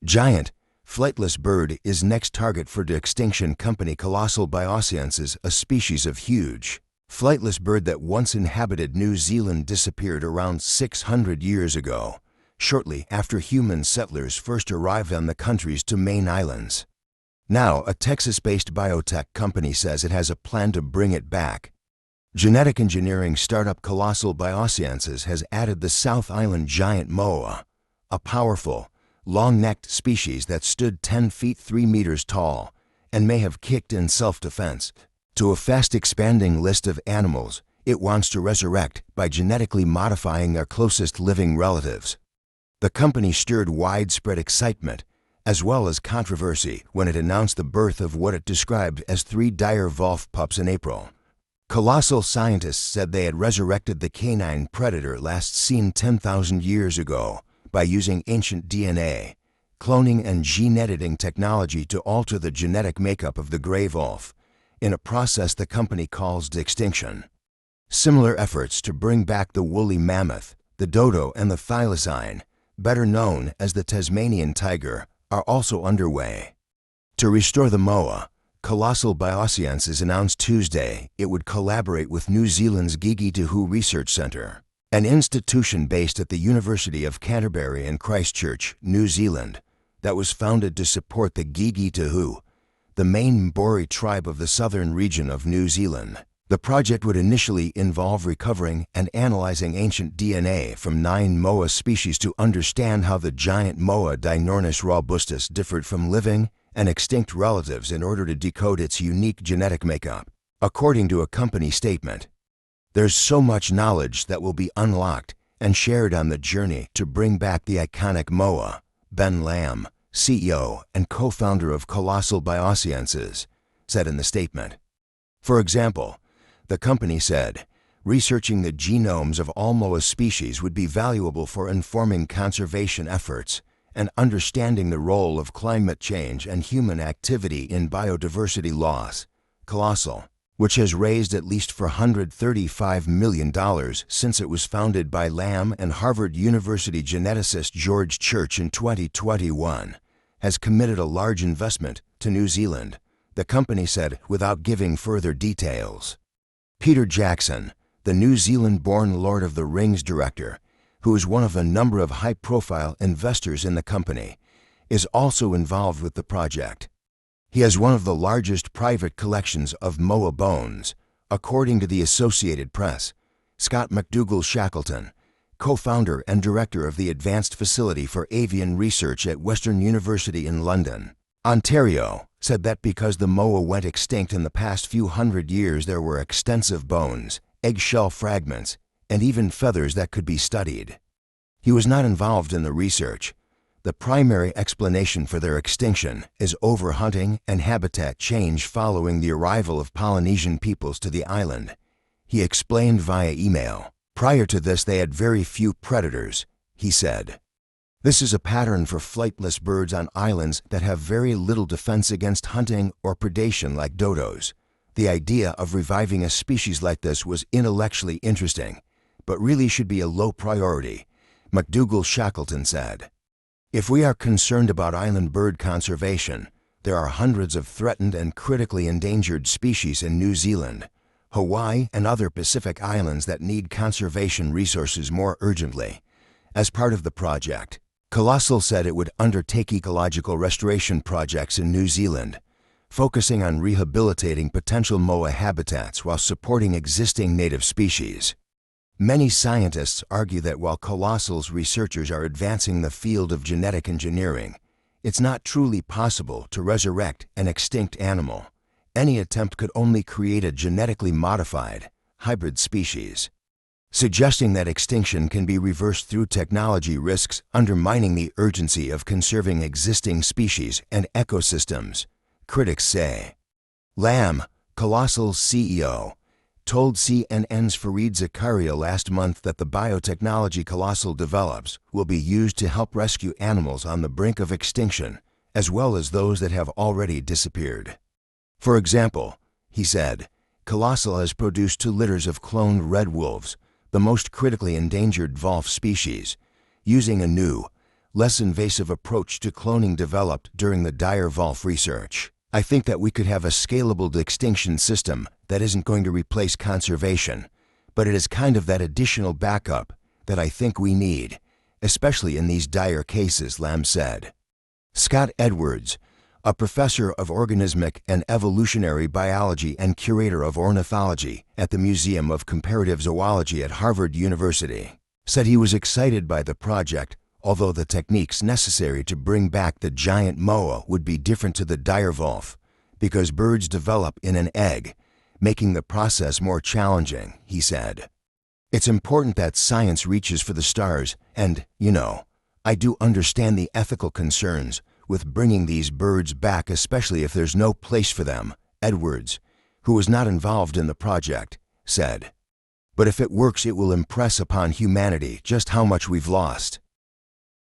Giant, flightless bird is next target for de-extinction company Colossal Biosciences. A species of huge, flightless bird that once inhabited New Zealand disappeared around 600 years ago, shortly after human settlers first arrived on the country's two main islands. Now, a Texas-based biotech company says it has a plan to bring it back. Genetic engineering startup Colossal Biosciences has added the South Island giant moa, a powerful, long-necked species that stood 10 feet 3 meters tall and may have kicked in self-defense, to a fast-expanding list of animals it wants to resurrect by genetically modifying their closest living relatives. The company stirred widespread excitement as well as controversy when it announced the birth of what it described as 3 dire wolf pups in April. Colossal scientists said they had resurrected the canine predator last seen 10,000 years ago by using ancient DNA, cloning and gene editing technology to alter the genetic makeup of the gray wolf, in a process the company calls de-extinction. Similar efforts to bring back the woolly mammoth, the dodo, and the thylacine, better known as the Tasmanian tiger, are also underway. To restore the moa, Colossal Biosciences announced Tuesday it would collaborate with New Zealand's Gigi-Tahu Research Centre, an institution based at the University of Canterbury in Christchurch, New Zealand, that was founded to support the Gigi-Tahu, the main Maori tribe of the southern region of New Zealand. The project would initially involve recovering and analyzing ancient DNA from 9 moa species to understand how the giant moa Dinornis robustus differed from living and extinct relatives in order to decode its unique genetic makeup. According to a company statement, there's so much knowledge that will be unlocked and shared on the journey to bring back the iconic moa, Ben Lamb, CEO and co-founder of Colossal Biosciences, said in the statement. For example, the company said, researching the genomes of all moa species would be valuable for informing conservation efforts and understanding the role of climate change and human activity in biodiversity loss. Colossal, which has raised at least $435 million since it was founded by Lamb and Harvard University geneticist George Church in 2021, has committed a large investment to New Zealand, the company said without giving further details. Peter Jackson, the New Zealand-born Lord of the Rings director, who is one of a number of high-profile investors in the company, is also involved with the project. He has one of the largest private collections of moa bones, according to the Associated Press. Scott McDougall-Shackleton, co-founder and director of the Advanced Facility for Avian Research at Western University in London, Ontario, said that because the moa went extinct in the past few hundred years, there were extensive bones, eggshell fragments, and even feathers that could be studied. He was not involved in the research. The primary explanation for their extinction is overhunting and habitat change following the arrival of Polynesian peoples to the island, he explained via email. Prior to this, they had very few predators, he said. This is a pattern for flightless birds on islands that have very little defense against hunting or predation like dodos. The idea of reviving a species like this was intellectually interesting, but really should be a low priority, McDougall-Shackleton said. If we are concerned about island bird conservation, there are hundreds of threatened and critically endangered species in New Zealand, Hawaii, and other Pacific islands that need conservation resources more urgently. As part of the project, Colossal said it would undertake ecological restoration projects in New Zealand, focusing on rehabilitating potential moa habitats while supporting existing native species. Many scientists argue that while Colossal's researchers are advancing the field of genetic engineering, it's not truly possible to resurrect an extinct animal. Any attempt could only create a genetically modified, hybrid species. Suggesting that extinction can be reversed through technology risks undermining the urgency of conserving existing species and ecosystems, critics say. Lamb, Colossal's CEO, told CNN's Fareed Zakaria last month that the biotechnology Colossal develops will be used to help rescue animals on the brink of extinction, as well as those that have already disappeared. For example, he said, Colossal has produced 2 litters of cloned red wolves, the most critically endangered wolf species, using a new, less invasive approach to cloning developed during the dire-wolf research. I think that we could have a scalable de-extinction system that isn't going to replace conservation, but it is kind of that additional backup that I think we need, especially in these dire cases, Lamb said. Scott Edwards, a professor of organismic and evolutionary biology and curator of ornithology at the Museum of Comparative Zoology at Harvard University, said he was excited by the project, although the techniques necessary to bring back the giant moa would be different to the dire wolf, because birds develop in an egg, making the process more challenging, he said. It's important that science reaches for the stars, and, I do understand the ethical concerns with bringing these birds back, especially if there's no place for them, Edwards, who was not involved in the project, said. But if it works, it will impress upon humanity just how much we've lost.